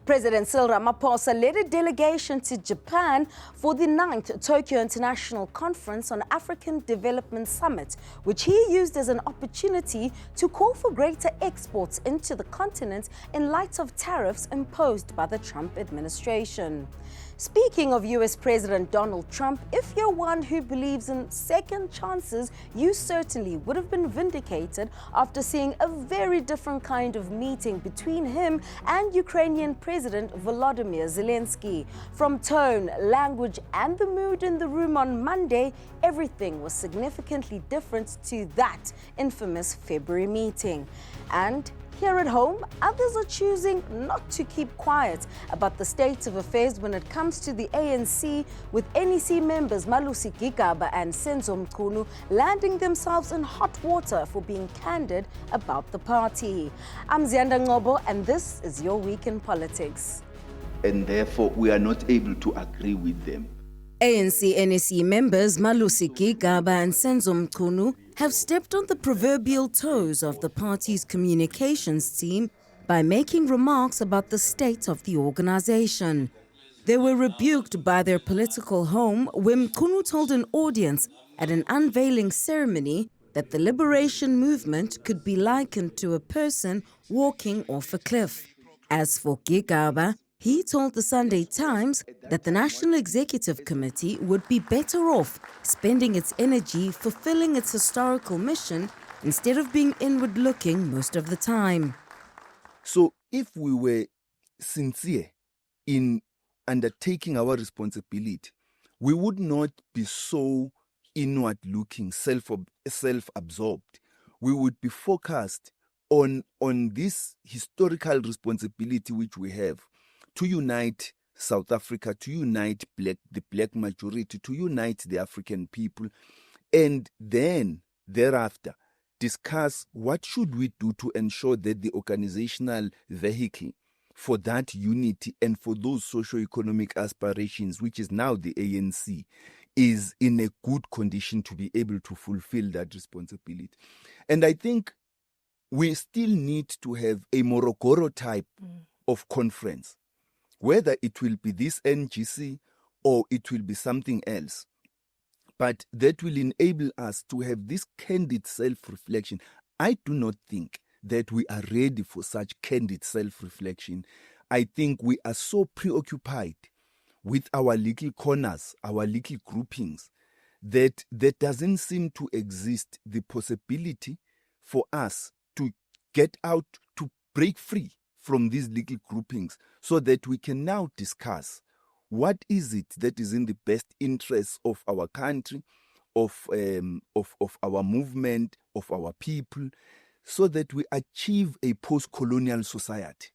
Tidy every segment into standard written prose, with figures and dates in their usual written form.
President Cyril Ramaphosa led a delegation to Japan for the 9th Tokyo International Conference on African Development Summit, which he used as an opportunity to call for greater exports into the continent in light of tariffs imposed by the Trump administration. Speaking of US President Donald Trump, if you're one who believes in second chances, you certainly would have been vindicated after seeing a very different kind of meeting between him and Ukrainian President Volodymyr Zelensky. From tone, language, and the mood in the room on Monday, everything was significantly different to that infamous February meeting. And here at home, others are choosing not to keep quiet about the state of affairs when it comes to the ANC, with NEC members Malusi, Gigaba and Senzo Mchunu landing themselves in hot water for being candid about the party. I'm Ziyanda Ngcobo, and this is Your Week in Politics. And therefore, we are not able to agree with them. ANC-NEC members Malusi, Gigaba and Senzo Mchunu have stepped on the proverbial toes of the party's communications team by making remarks about the state of the organization. They were rebuked by their political home when Mchunu told an audience at an unveiling ceremony that the liberation movement could be likened to a person walking off a cliff. As for Gigaba, he told the Sunday Times that the National Executive Committee would be better off spending its energy fulfilling its historical mission instead of being inward-looking most of the time. So if we were sincere in undertaking our responsibility, we would not be so inward-looking, self-absorbed. We would be focused on this historical responsibility which we have to unite South Africa, to unite the black majority, to unite the African people, and then thereafter discuss what should we do to ensure that the organizational vehicle for that unity and for those socio-economic aspirations, which is now the ANC, is in a good condition to be able to fulfill that responsibility. And I think we still need to have a Morogoro type of conference, whether it will be this NGC or it will be something else. But that will enable us to have this candid self-reflection. I do not think that we are ready for such candid self-reflection. I think we are so preoccupied with our little corners, our little groupings, that there doesn't seem to exist the possibility for us to get out, to break free from these little groupings, so that we can now discuss what is it that is in the best interest of our country, of our movement, of our people, so that we achieve a post-colonial society.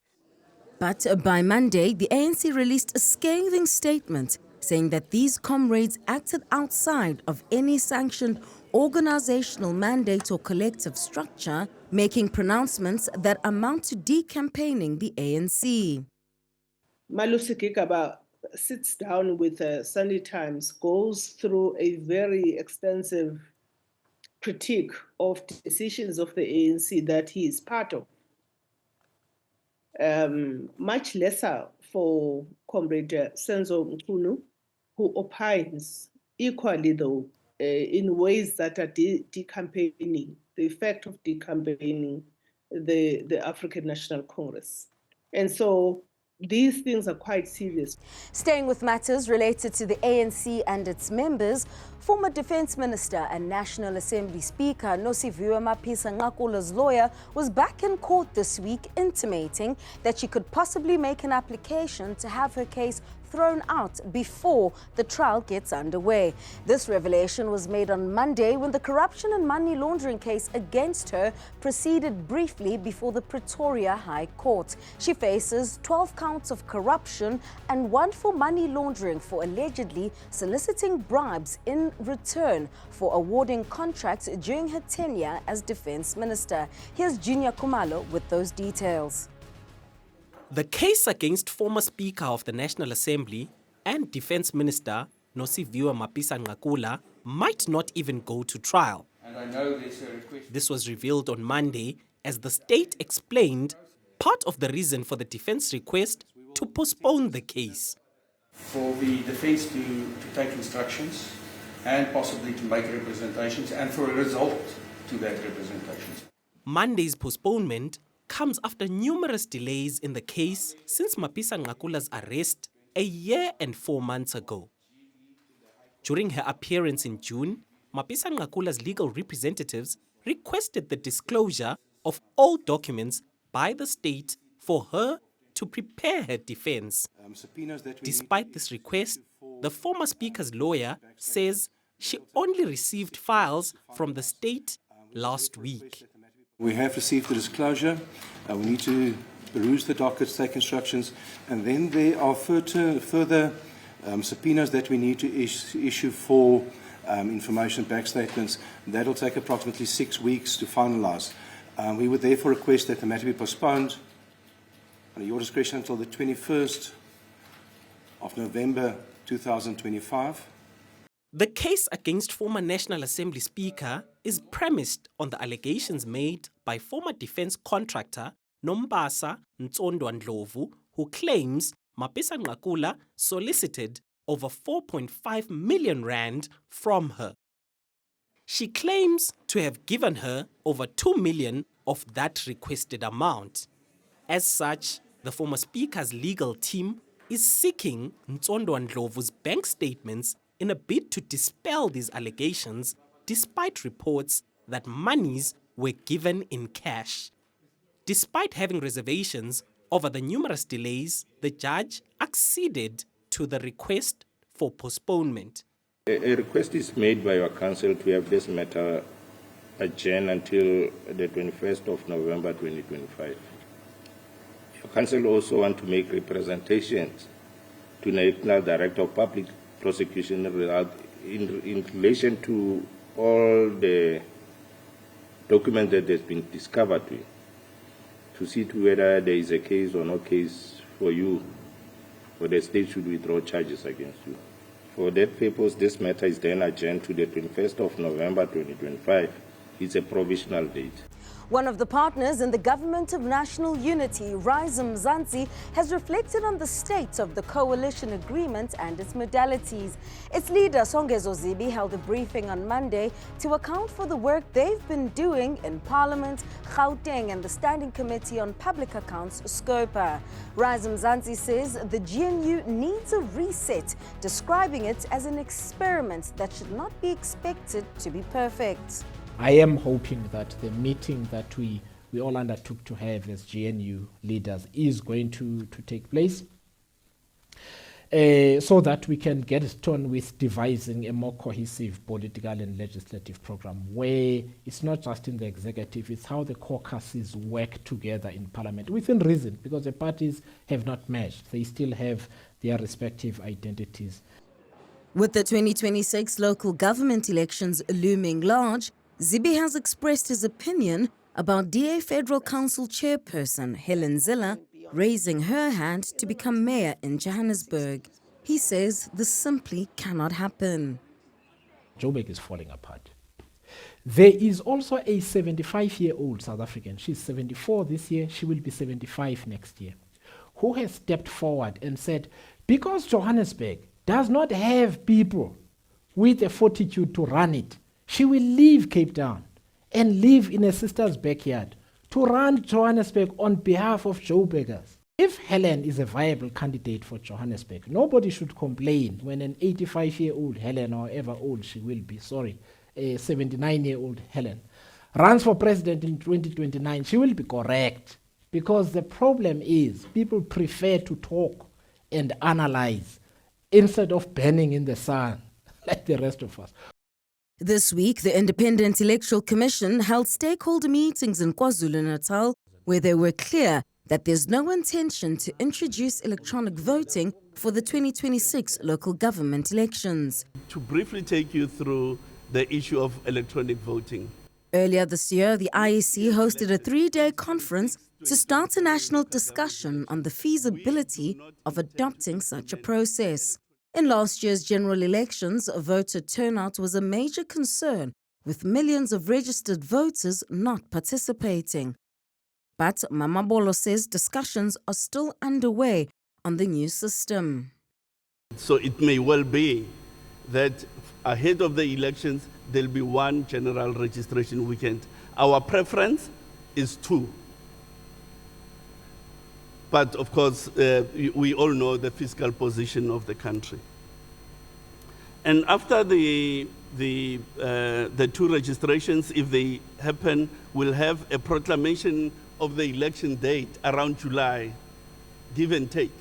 But by Monday, the ANC released a scathing statement saying that these comrades acted outside of any sanctioned organizational mandate or collective structure, making pronouncements that amount to decampaigning the ANC. Malusi Gigaba sits down with the Sunday Times, goes through a very extensive critique of decisions of the ANC that he is part of. Much lesser for Comrade Senzo Mchunu, who opines equally, though, in ways that are decampaigning, the effect of decampaigning the African National Congress. And so these things are quite serious. Staying with matters related to the ANC and its members, former Defense Minister and National Assembly Speaker Mapisa-Nqakula's lawyer was back in court this week, intimating that she could possibly make an application to have her case thrown out before the trial gets underway. This revelation was made on Monday when the corruption and money laundering case against her proceeded briefly before the Pretoria High Court. She faces 12 counts of corruption and 1 for money laundering for allegedly soliciting bribes in return for awarding contracts during her tenure as Defense Minister. Here's Junior Kumalo with those details. The case against former Speaker of the National Assembly and Defense Minister Nosiviwe Mapisa-Nqakula might not even go to trial. This was revealed on Monday as the state explained part of the reason for the defense request to postpone the case. For the defence to take instructions and possibly to make representations and for a result to that representations. Monday's postponement comes after numerous delays in the case since Mapisa-Nqakula's arrest a year and 4 months ago. During her appearance in June, Mapisa-Nqakula's legal representatives requested the disclosure of all documents by the state for her to prepare her defense. Despite this request, the former speaker's lawyer says she only received files from the state last week. We have received the disclosure. We need to peruse the dockets, take instructions, and then there are further subpoenas that we need to issue for information back statements. That will take approximately 6 weeks to finalise. We would therefore request that the matter be postponed under your discretion until the 21st of November 2025. The case against former National Assembly Speaker is premised on the allegations made by former defense contractor Mapisa-Nqakula, who claims Mapisa-Nqakula solicited over 4.5 million rand from her. She claims to have given her over 2 million of that requested amount. As such, the former speaker's legal team is seeking Nqakula's bank statements in a bid to dispel these allegations, despite reports that monies were given in cash. Despite having reservations over the numerous delays, the judge acceded to the request for postponement. A request is made by your council to have this matter adjourned until the 21st of November 2025. Your council also want to make representations to National Director of Public Prosecution in relation to all the documents that has been discovered to see to whether there is a case or no case for you, or the state should withdraw charges against you. For that purpose, this matter is then adjourned to the 21st of November 2025. It's a provisional date. One of the partners in the Government of National Unity, Rise Mzansi, has reflected on the state of the coalition agreement and its modalities. Its leader, Senzo Zibi, held a briefing on Monday to account for the work they've been doing in Parliament, Gauteng and the Standing Committee on Public Accounts, SCOPA. Rise Mzansi says the GNU needs a reset, describing it as an experiment that should not be expected to be perfect. I am hoping that the meeting that we all undertook to have as GNU leaders is going to take place so that we can get it on with devising a more cohesive political and legislative program where it's not just in the executive, it's how the caucuses work together in Parliament within reason, because the parties have not merged. They still have their respective identities. With the 2026 local government elections looming large, Zibi has expressed his opinion about DA Federal Council Chairperson Helen Zille raising her hand to become mayor in Johannesburg. He says this simply cannot happen. Joburg is falling apart. There is also a 75-year-old South African, she's 74 this year, she will be 75 next year, who has stepped forward and said, because Johannesburg does not have people with the fortitude to run it, she will leave Cape Town and live in a sister's backyard to run Johannesburg on behalf of Joburgers. If Helen is a viable candidate for Johannesburg, nobody should complain when an 85-year-old Helen, or however old she will be, a 79-year-old Helen, runs for president in 2029, she will be correct. Because the problem is people prefer to talk and analyze instead of burning in the sun like the rest of us. This week, the Independent Electoral Commission held stakeholder meetings in KwaZulu-Natal where they were clear that there's no intention to introduce electronic voting for the 2026 local government elections. To briefly take you through the issue of electronic voting. Earlier this year, the IEC hosted a 3-day conference to start a national discussion on the feasibility of adopting such a process. In last year's general elections, voter turnout was a major concern, with millions of registered voters not participating. But Mamabolo says discussions are still underway on the new system. So it may well be that ahead of the elections, there'll be one general registration weekend. Our preference is 2. But of course, we all know the fiscal position of the country. And after the 2 registrations, if they happen, we'll have a proclamation of the election date around July, give and take.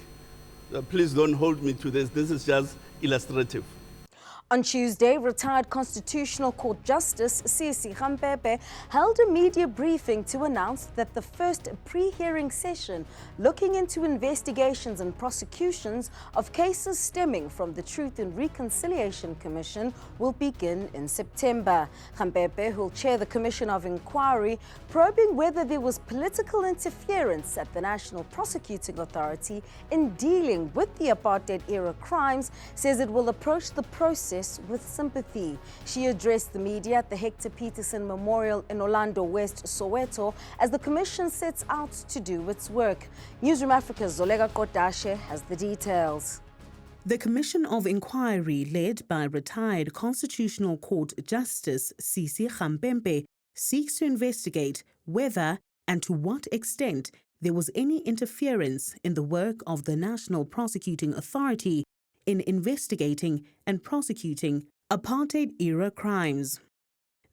Please don't hold me to this. This is just illustrative. On Tuesday, retired Constitutional Court Justice Cyril Ramaphosa held a media briefing to announce that the first pre-hearing session looking into investigations and prosecutions of cases stemming from the Truth and Reconciliation Commission will begin in September. Ramaphosa, who will chair the Commission of Inquiry, probing whether there was political interference at the National Prosecuting Authority in dealing with the apartheid-era crimes, says it will approach the process with sympathy. She addressed the media at the Hector Peterson Memorial in Orlando West, Soweto, as the Commission sets out to do its work. Newzroom Afrika's Zolega Kodashe has the details. The Commission of Inquiry, led by retired Constitutional Court Justice Cyril Ramaphosa, seeks to investigate whether and to what extent there was any interference in the work of the National Prosecuting Authority in investigating and prosecuting apartheid-era crimes.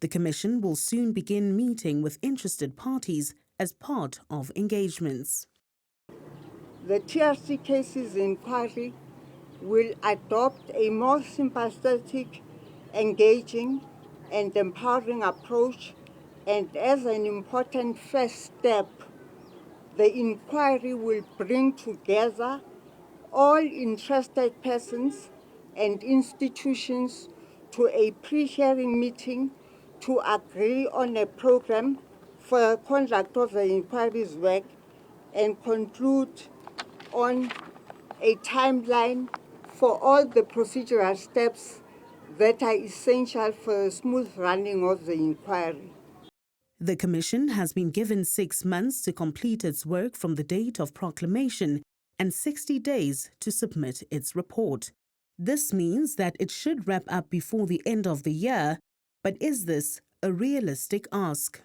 The Commission will soon begin meeting with interested parties as part of engagements. The TRC cases inquiry will adopt a more sympathetic, engaging, and empowering approach, and as an important first step, the inquiry will bring together all interested persons and institutions to a pre-hearing meeting to agree on a program for the conduct of the inquiry's work and conclude on a timeline for all the procedural steps that are essential for the smooth running of the inquiry. The Commission has been given 6 months to complete its work from the date of proclamation and 60 days to submit its report. This means that it should wrap up before the end of the year, but is this a realistic ask?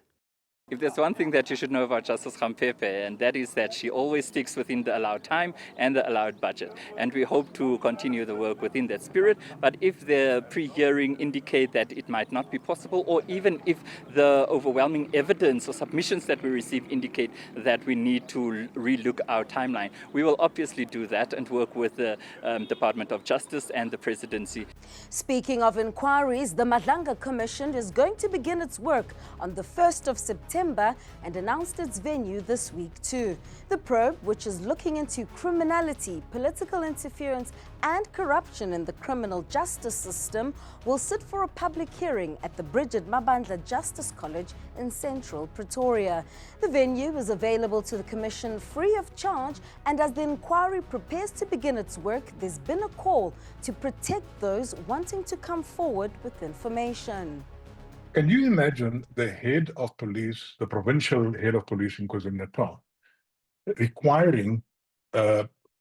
If there's one thing that you should know about Justice Ramaphosa, and that is that she always sticks within the allowed time and the allowed budget. And we hope to continue the work within that spirit. But if the pre-hearing indicate that it might not be possible, or even if the overwhelming evidence or submissions that we receive indicate that we need to relook our timeline, we will obviously do that and work with the Department of Justice and the Presidency. Speaking of inquiries, the Madlanga Commission is going to begin its work on the 1st of September and announced its venue this week too. The probe, which is looking into criminality, political interference and corruption in the criminal justice system, will sit for a public hearing at the Bridget Mabandla Justice College in central Pretoria. The venue is available to the Commission free of charge, and as the inquiry prepares to begin its work, there's been a call to protect those wanting to come forward with information. Can you imagine the head of police, the provincial head of police in KwaZulu-Natal, requiring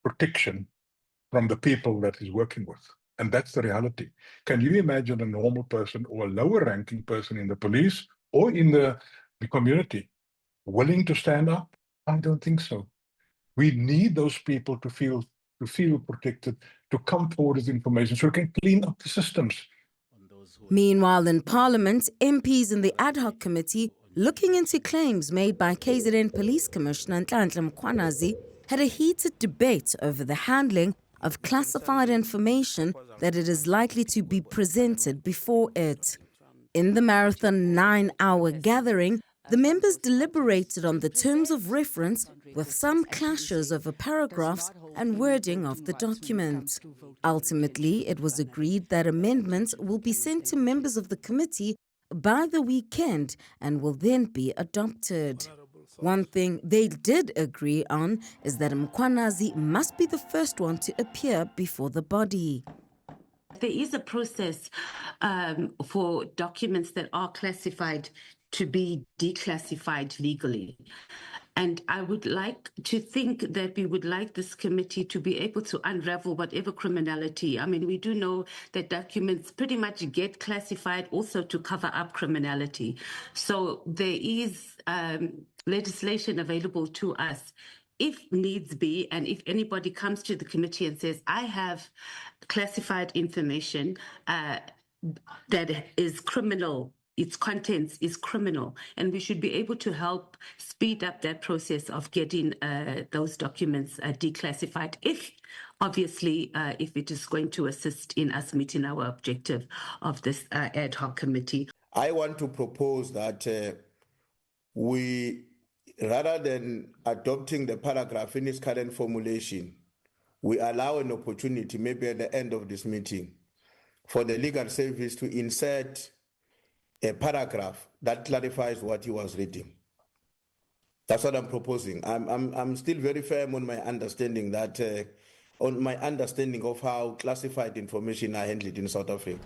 protection from the people that he's working with? And that's the reality. Can you imagine a normal person or a lower ranking person in the police or in the community willing to stand up? I don't think so. We need those people to feel protected, to come forward with information so we can clean up the systems. Meanwhile, in Parliament, MPs in the ad hoc committee looking into claims made by KZN Police Commissioner Madlanga Commission had a heated debate over the handling of classified information that it is likely to be presented before it. In the marathon 9-hour gathering, the members deliberated on the terms of reference, with some clashes over paragraphs and wording of the document. Ultimately, it was agreed that amendments will be sent to members of the committee by the weekend and will then be adopted. One thing they did agree on is that Mkhwanazi must be the first one to appear before the body. There is a process for documents that are classified to be declassified legally. And I would like to think that we would like this committee to be able to unravel whatever criminality. I mean, we do know that documents pretty much get classified also to cover up criminality. So there is legislation available to us if needs be, and if anybody comes to the committee and says, I have classified information that is criminal, its contents is criminal, and we should be able to help speed up that process of getting those documents declassified, if obviously if it is going to assist in us meeting our objective of this ad hoc committee. I want to propose that we, rather than adopting the paragraph in its current formulation, we allow an opportunity, maybe at the end of this meeting, for the legal service to insert a paragraph that clarifies what he was reading. That's what I'm proposing. I'm still very firm on my understanding that, of how classified information are handled in South Africa.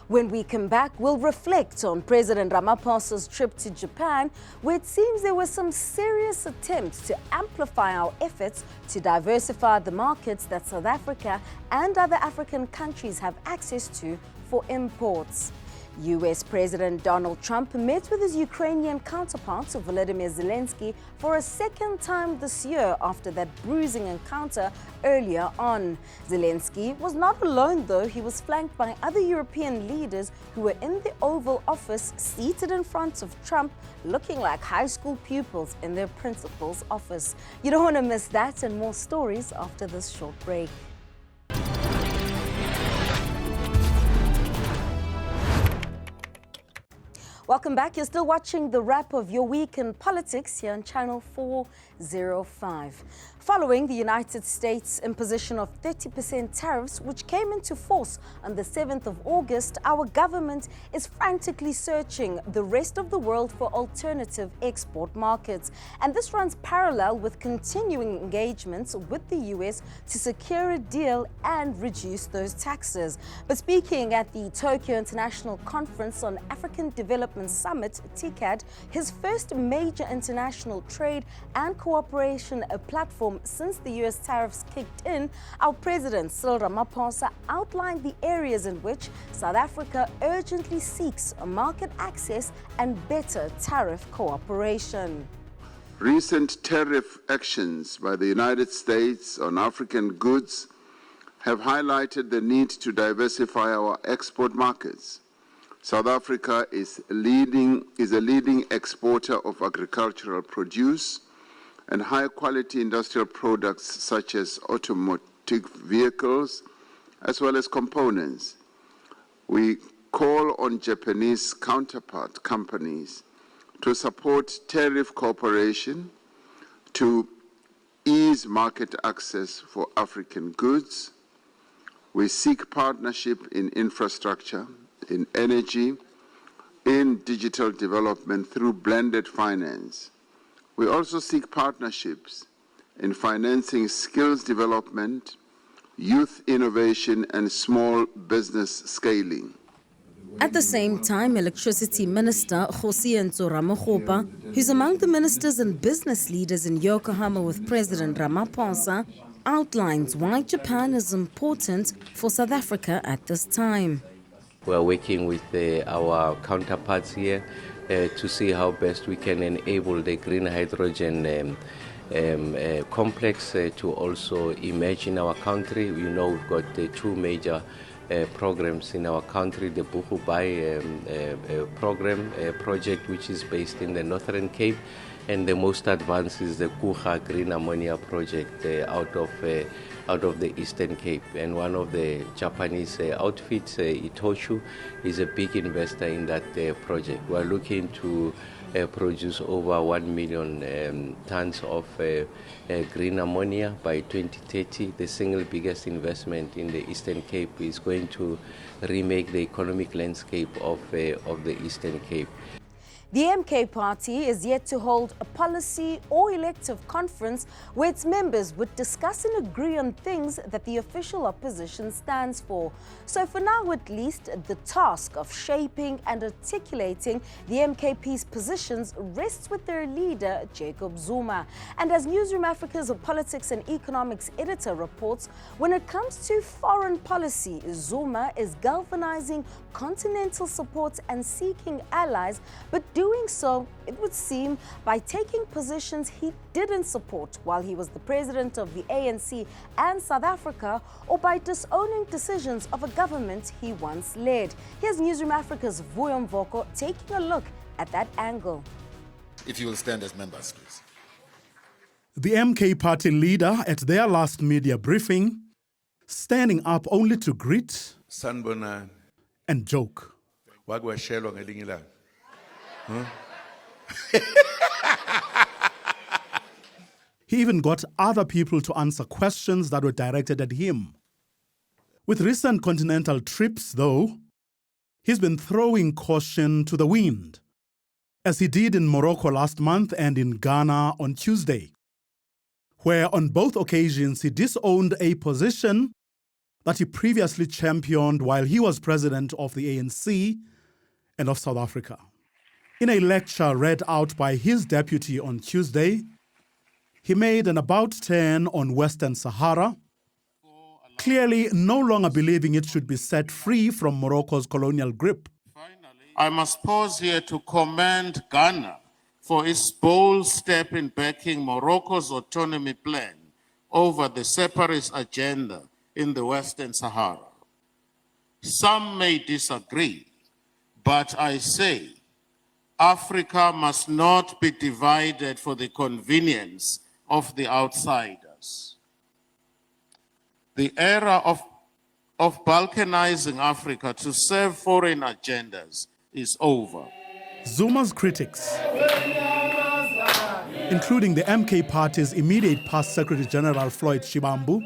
When we come back, we'll reflect on President Ramaphosa's trip to Japan, where it seems there were some serious attempts to amplify our efforts to diversify the markets that South Africa and other African countries have access to for imports. US President Donald Trump met with his Ukrainian counterpart, Volodymyr Zelensky, for a second time this year after that bruising encounter earlier on. Zelensky was not alone, though. He was flanked by other European leaders who were in the Oval Office, seated in front of Trump, looking like high school pupils in their principal's office. You don't want to miss that and more stories after this short break. Welcome back. You're still watching the wrap of your week in politics here on Channel 405. Following the United States' imposition of 30% tariffs, which came into force on the 7th of August, our government is frantically searching the rest of the world for alternative export markets. And this runs parallel with continuing engagements with the US to secure a deal and reduce those taxes. But speaking at the Tokyo International Conference on African Development Summit, TICAD, his first major international trade and cooperation platform since the US tariffs kicked in, our President Cyril Ramaphosa outlined the areas in which South Africa urgently seeks market access and better tariff cooperation. Recent tariff actions by the United States on African goods have highlighted the need to diversify our export markets. South Africa is a leading exporter of agricultural produce and high-quality industrial products such as automotive vehicles, as well as components. We call on Japanese counterpart companies to support tariff cooperation to ease market access for African goods. We seek partnership in infrastructure, in energy, in digital development through blended finance. We also seek partnerships in financing skills development, youth innovation, and small business scaling. At the same time, Electricity Minister Ziyanda Ngcobo, who's among the ministers and business leaders in Yokohama with President Ramaphosa, outlines why Japan is important for South Africa at this time. We are working with our counterparts here to see how best we can enable the green hydrogen complex to also emerge in our country. You know, we've got two major programs in our country, the Buhubai project, which is based in the Northern Cape, and the most advanced is the Kuha Green Ammonia project out of the Eastern Cape. And one of the Japanese outfits, Itoshu, is a big investor in that project. We're looking to produce over 1 million tons of green ammonia by 2030. The single biggest investment in the Eastern Cape is going to remake the economic landscape of the Eastern Cape. The MK party is yet to hold a policy or elective conference where its members would discuss and agree on things that the official opposition stands for. So for now at least, the task of shaping and articulating the MKP's positions rests with their leader, Jacob Zuma. And as Newzroom Africa's politics and economics editor reports, when it comes to foreign policy, Zuma is galvanizing continental support and seeking allies, but doing so, it would seem, by taking positions he didn't support while he was the president of the ANC and South Africa, or by disowning decisions of a government he once led. Here's Newzroom Africa's Vuyo Mvoko taking a look at that angle. If you will stand as members, please. The MK party leader at their last media briefing, standing up only to greet and joke. He even got other people to answer questions that were directed at him. With recent continental trips, though, he's been throwing caution to the wind, as he did in Morocco last month and in Ghana on Tuesday, where on both occasions he disowned a position that he previously championed while he was president of the ANC and of South Africa. In a lecture read out by his deputy on Tuesday, he made an about-turn on Western Sahara, clearly no longer believing it should be set free from Morocco's colonial grip. I must pause here to commend Ghana for its bold step in backing Morocco's autonomy plan over the separatist agenda in the Western Sahara. Some may disagree, but I say Africa must not be divided for the convenience of the outsiders. The era of balkanizing Africa to serve foreign agendas is over. Zuma's critics, including the MK party's immediate past Secretary General Floyd Shibambu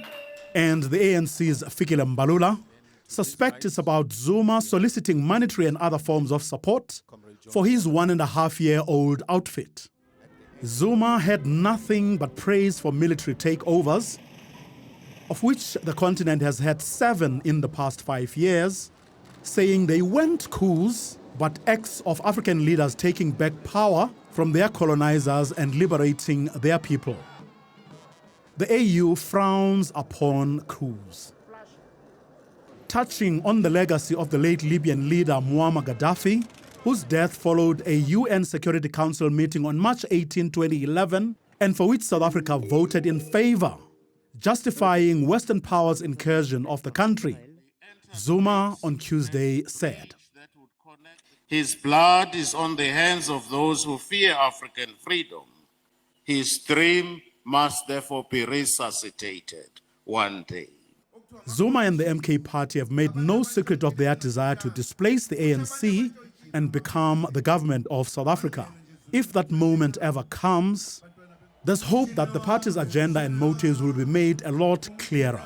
and the ANC's Fikile Mbalula, suspect it's about Zuma soliciting monetary and other forms of support for his 1.5-year-old outfit. Zuma had nothing but praise for military takeovers, of which the continent has had 7 in the past 5 years, saying they weren't coups, but acts of African leaders taking back power from their colonizers and liberating their people. The AU frowns upon coups. Touching on the legacy of the late Libyan leader Muammar Gaddafi, whose death followed a UN Security Council meeting on March 18, 2011, and for which South Africa voted in favor, justifying Western powers' incursion of the country, Zuma on Tuesday said, "His blood is on the hands of those who fear African freedom. His dream must therefore be resuscitated one day." Zuma and the MK party have made no secret of their desire to displace the ANC and become the government of South Africa. If that moment ever comes, there's hope that the party's agenda and motives will be made a lot clearer.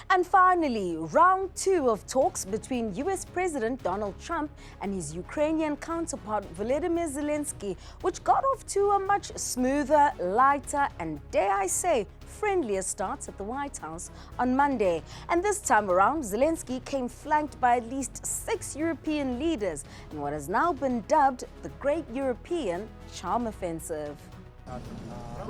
And finally, round 2 of talks between US President Donald Trump and his Ukrainian counterpart Volodymyr Zelensky, which got off to a much smoother, lighter, and dare I say, friendlier start at the White House on Monday. And this time around, Zelensky came flanked by at least 6 European leaders in what has now been dubbed the Great European Charm Offensive.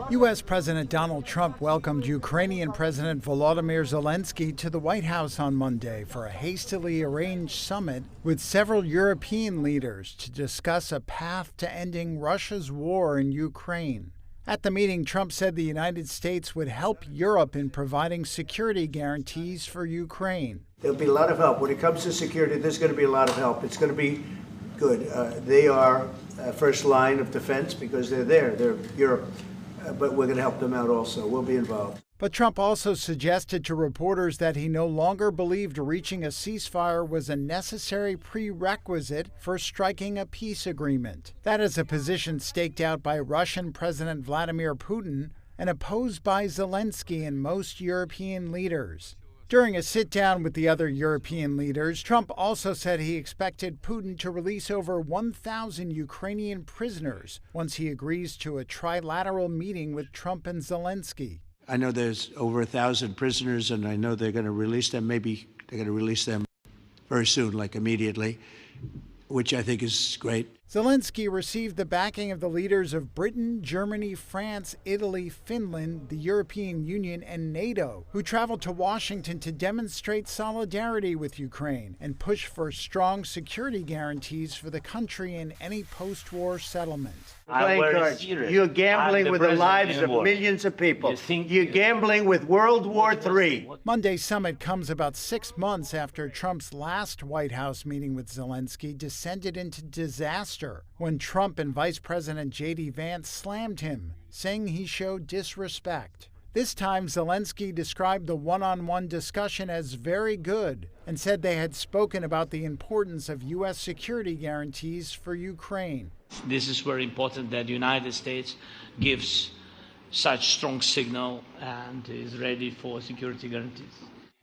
U.S. President Donald Trump welcomed Ukrainian President Volodymyr Zelensky to the White House on Monday for a hastily arranged summit with several European leaders to discuss a path to ending Russia's war in Ukraine. At the meeting, Trump said the United States would help Europe in providing security guarantees for Ukraine. There'll be a lot of help. When it comes to security, there's going to be a lot of help. It's going to be good. They are first line of defense because they're there. They're Europe. But we're going to help them out also. We'll be involved. But Trump also suggested to reporters that he no longer believed reaching a ceasefire was a necessary prerequisite for striking a peace agreement. That is a position staked out by Russian President Vladimir Putin and opposed by Zelensky and most European leaders. During a sit-down with the other European leaders, Trump also said he expected Putin to release over 1,000 Ukrainian prisoners once he agrees to a trilateral meeting with Trump and Zelensky. I know there's over 1,000 prisoners, and I know they're going to release them. Maybe they're going to release them very soon, like immediately, which I think is great. Zelensky received the backing of the leaders of Britain, Germany, France, Italy, Finland, the European Union, and NATO, who traveled to Washington to demonstrate solidarity with Ukraine and push for strong security guarantees for the country in any post-war settlement. You're gambling with the lives of millions of people. You're gambling with World War III. Monday's summit comes about 6 months after Trump's last White House meeting with Zelensky descended into disaster when Trump and Vice President J.D. Vance slammed him, saying he showed disrespect. This time, Zelensky described the one-on-one discussion as very good and said they had spoken about the importance of U.S. security guarantees for Ukraine. This is very important that the United States gives such strong signal and is ready for security guarantees.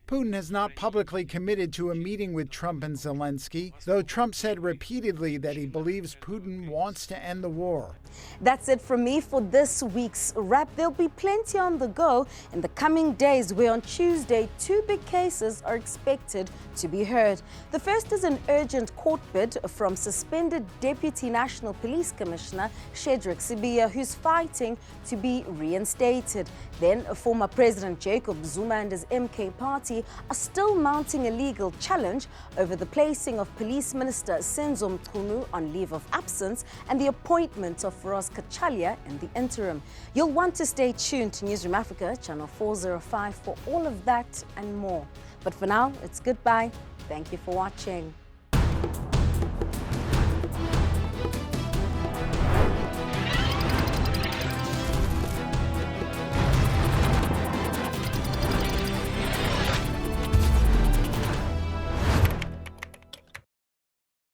Putin has not publicly committed to a meeting with Trump and Zelensky, though Trump said repeatedly that he believes Putin wants to end the war. That's it from me for this week's wrap. There'll be plenty on the go in the coming days, where on Tuesday, 2 big cases are expected to be heard. The first is an urgent court bid from suspended Deputy National Police Commissioner Shedrick Sibiya, who's fighting to be reinstated. Then former President Jacob Zuma and his MK party are still mounting a legal challenge over the placing of Police Minister Senzo Mchunu on leave of absence and the appointment of Ross Kachalia in the interim. You'll want to stay tuned to Newzroom Afrika, channel 405 for all of that and more. But for now, it's goodbye. Thank you for watching.